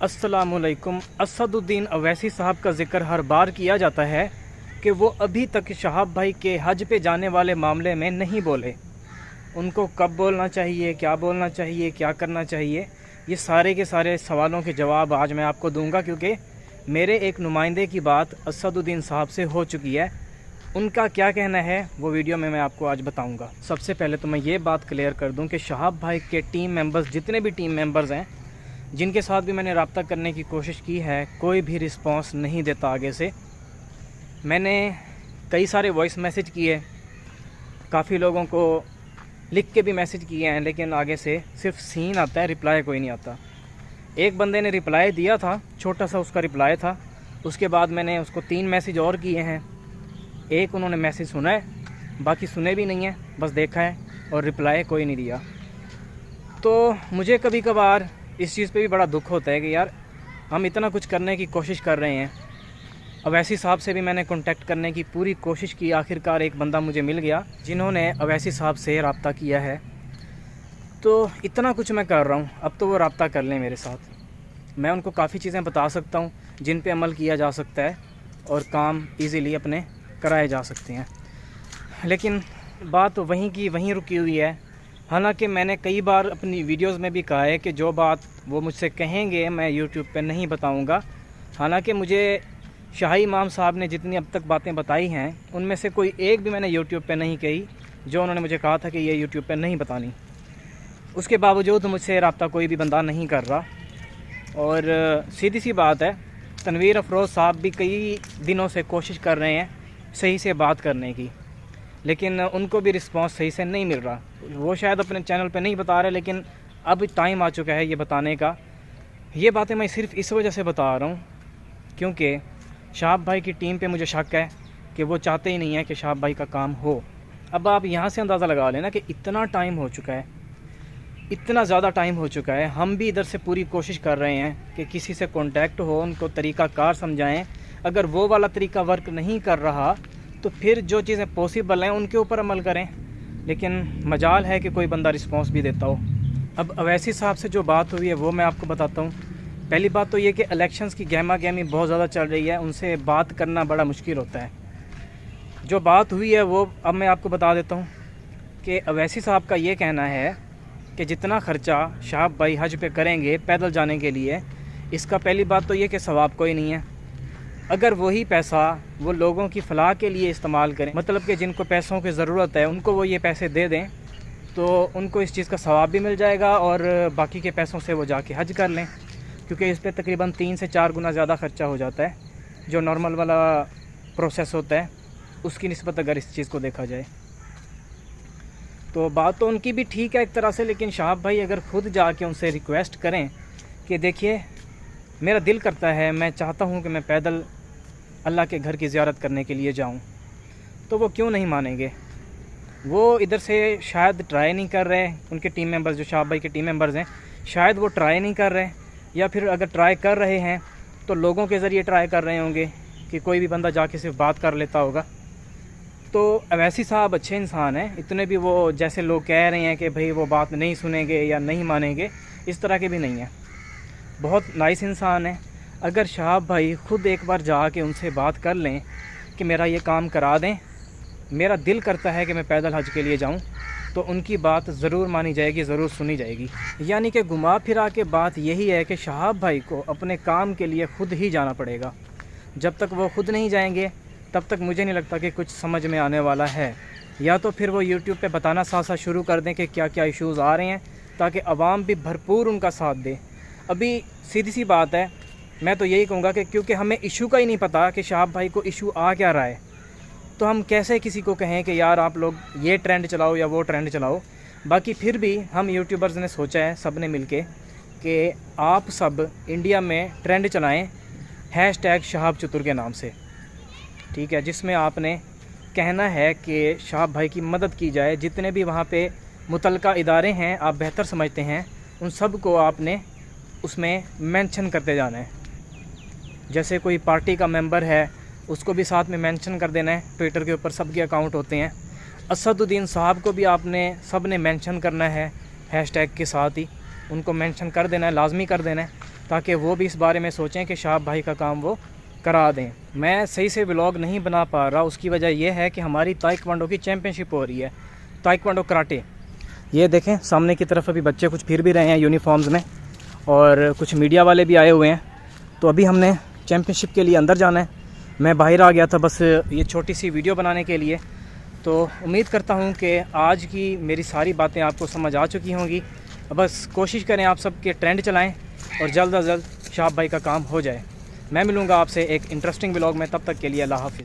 अस्सलामुअलैकुम। असदुद्दीन अवैसी साहब का ज़िक्र हर बार किया जाता है कि वो अभी तक शहाब भाई के हज पे जाने वाले मामले में नहीं बोले। उनको कब बोलना चाहिए, क्या बोलना चाहिए, क्या करना चाहिए, ये सारे के सारे सवालों के जवाब आज मैं आपको दूंगा, क्योंकि मेरे एक नुमाइंदे की बात असदुद्दीन साहब से हो चुकी है। उनका क्या कहना है वो वीडियो में मैं आपको आज बताऊंगा। सबसे पहले तो मैं ये बात क्लियर कर दूं कि शहाब भाई के टीम मेंबर्स, जितने भी टीम मेंबर्स हैं, जिनके साथ भी मैंने रब्ता करने की कोशिश की है, कोई भी रिस्पांस नहीं देता आगे से। मैंने कई सारे वॉइस मैसेज किए, काफ़ी लोगों को लिख के भी मैसेज किए हैं, लेकिन आगे से सिर्फ सीन आता है, रिप्लाई कोई नहीं आता। एक बंदे ने रिप्लाई दिया था, छोटा सा उसका रिप्लाई था। उसके बाद मैंने उसको 3 मैसेज और किए हैं। एक उन्होंने मैसेज सुना है, बाकी सुने भी नहीं है, बस देखा है और रिप्लाई कोई नहीं दिया। तो मुझे कभी कभार इस चीज़ पे भी बड़ा दुख होता है कि यार हम इतना कुछ करने की कोशिश कर रहे हैं। अवैसी साहब से भी मैंने कांटेक्ट करने की पूरी कोशिश की, आखिरकार एक बंदा मुझे मिल गया जिन्होंने अवैसी साहब से रब्ता किया है। तो इतना कुछ मैं कर रहा हूँ, अब तो वो रब्ता कर लें मेरे साथ। मैं उनको काफ़ी चीज़ें बता सकता हूँ जिन पे अमल किया जा सकता है और काम इजीली अपने कराए जा सकते हैं। लेकिन बात तो वहीं की वहीं रुकी हुई है। हालांकि मैंने कई बार अपनी वीडियोस में भी कहा है कि जो बात वो मुझसे कहेंगे मैं यूट्यूब पे नहीं बताऊंगा। हालांकि मुझे शाही इमाम साहब ने जितनी अब तक बातें बताई हैं, उनमें से कोई एक भी मैंने यूट्यूब पे नहीं कही जो उन्होंने मुझे कहा था कि ये यूट्यूब पे नहीं बतानी। उसके बावजूद मुझसे रब्ता कोई भी बंदा नहीं कर रहा। और सीधी सी बात है, तनवीर अफरोज़ साहब भी कई दिनों से कोशिश कर रहे हैं सही से बात करने की, लेकिन उनको भी रिस्पांस सही से नहीं मिल रहा। वो शायद अपने चैनल पे नहीं बता रहे, लेकिन अब टाइम आ चुका है ये बताने का। ये बातें मैं सिर्फ इस वजह से बता रहा हूँ क्योंकि शहाब भाई की टीम पे मुझे शक है कि वो चाहते ही नहीं है कि शहाब भाई का काम हो। अब आप यहाँ से अंदाज़ा लगा लेना कि इतना टाइम हो चुका है, इतना ज़्यादा टाइम हो चुका है। हम भी इधर से पूरी कोशिश कर रहे हैं कि किसी से कॉन्टैक्ट हो, उनको तरीक़ाकार समझाएँ। अगर वो वाला तरीका वर्क नहीं कर रहा तो फिर जो चीज़ें पॉसिबल हैं उनके ऊपर अमल करें, लेकिन मजाल है कि कोई बंदा रिस्पांस भी देता हो। अब अवैसी साहब से जो बात हुई है वो मैं आपको बताता हूँ। पहली बात तो ये कि इलेक्शंस की गहमा गहमी बहुत ज़्यादा चल रही है, उनसे बात करना बड़ा मुश्किल होता है। जो बात हुई है वो अब मैं आपको बता देता हूँ कि अवैसी साहब का ये कहना है कि जितना ख़र्चा शहाब भाई हज पे करेंगे पैदल जाने के लिए, इसका पहली बात तो ये कि सवाब कोई नहीं है। अगर वही पैसा वो लोगों की फ़लाह के लिए इस्तेमाल करें, मतलब कि जिनको पैसों की ज़रूरत है उनको वो ये पैसे दे दें, तो उनको इस चीज़ का सवाब भी मिल जाएगा और बाकी के पैसों से वो जाके हज कर लें, क्योंकि इस पर तकरीबन 3 से 4 गुना ज़्यादा ख़र्चा हो जाता है जो नॉर्मल वाला प्रोसेस होता है उसकी निस्बत अगर इस चीज़ को देखा जाए। तो बात तो उनकी भी ठीक है एक तरह से, लेकिन शहाब भाई अगर खुद जाके उनसे रिक्वेस्ट करें कि देखिए मेरा दिल करता है, मैं चाहता हूँ कि मैं पैदल अल्लाह के घर की ज़ियारत करने के लिए जाऊँ, तो वो क्यों नहीं मानेंगे। वो इधर से शायद ट्राई नहीं कर रहे, उनके टीम मेंबर्स जो शहाब भाई के टीम मेंबर्स हैं शायद वो ट्राई नहीं कर रहे, या फिर अगर ट्राई कर रहे हैं तो लोगों के ज़रिए ट्राई कर रहे होंगे कि कोई भी बंदा जाके सिर्फ बात कर लेता होगा। तो अवैसी साहब अच्छे इंसान हैं, इतने भी वो जैसे लोग कह रहे हैं कि भाई वो बात नहीं सुनेंगे या नहीं मानेंगे, इस तरह के भी नहीं हैं। बहुत नाइस इंसान है। अगर शहाब भाई ख़ुद एक बार जाके उनसे बात कर लें कि मेरा ये काम करा दें, मेरा दिल करता है कि मैं पैदल हज के लिए जाऊं, तो उनकी बात ज़रूर मानी जाएगी, ज़रूर सुनी जाएगी। यानी कि घुमा फिरा के बात यही है कि शहाब भाई को अपने काम के लिए ख़ुद ही जाना पड़ेगा। जब तक वो ख़ुद नहीं जाएंगे तब तक मुझे नहीं लगता कि कुछ समझ में आने वाला है। या तो फिर वो यूट्यूब पे बताना साथ साथ शुरू कर दें कि क्या क्या इश्यूज़ आ रहे हैं, ताकि आवाम भी भरपूर उनका साथ दे। अभी सीधी सी बात है, मैं तो यही कहूँगा कि क्योंकि हमें इशू का ही नहीं पता कि शहाब भाई को इशू आ क्या रहा है, तो हम कैसे किसी को कहें कि यार आप लोग ये ट्रेंड चलाओ या वो ट्रेंड चलाओ। बाकी फिर भी हम यूट्यूबर्स ने सोचा है सब ने मिल के कि आप सब इंडिया में ट्रेंड चलाएँ #शहाब चतुर के नाम से, ठीक है, जिसमें आपने कहना है कि शहाब भाई की मदद की जाए। जितने भी वहाँ पे मुतलका इदारे हैं आप बेहतर समझते हैं, उन सब को आपने उसमें मेंशन करते जाना है। जैसे कोई पार्टी का मेंबर है उसको भी साथ में मेंशन कर देना है। ट्विटर के ऊपर सबके अकाउंट होते हैं। असदुद्दीन साहब को भी आपने सब ने मेंशन करना है हैशटैग के साथ ही, उनको मेंशन कर देना है, लाजमी कर देना है। ताकि वो भी इस बारे में सोचें कि शहाब भाई का काम वो करा दें। मैं सही से व्लॉग नहीं बना पा रहा, उसकी वजह यह है कि हमारी ताइक्वांडो की चैम्पियनशिप हो रही है, ताइक्वांडो कराटे। ये देखें सामने की तरफ अभी बच्चे कुछ फिर भी रहे हैं यूनिफॉर्म्स में, और कुछ मीडिया वाले भी आए हुए हैं। तो अभी हमने चैम्पियनशिप के लिए अंदर जाना है। मैं बाहर आ गया था बस ये छोटी सी वीडियो बनाने के लिए। तो उम्मीद करता हूँ कि आज की मेरी सारी बातें आपको समझ आ चुकी होंगी। बस कोशिश करें आप सबके ट्रेंड चलाएं और जल्द अज जल्द शहाब भाई का काम हो जाए। मैं मिलूँगा आपसे एक इंटरेस्टिंग व्लॉग में, तब तक के लिए अल्लाह हाफ़िज़।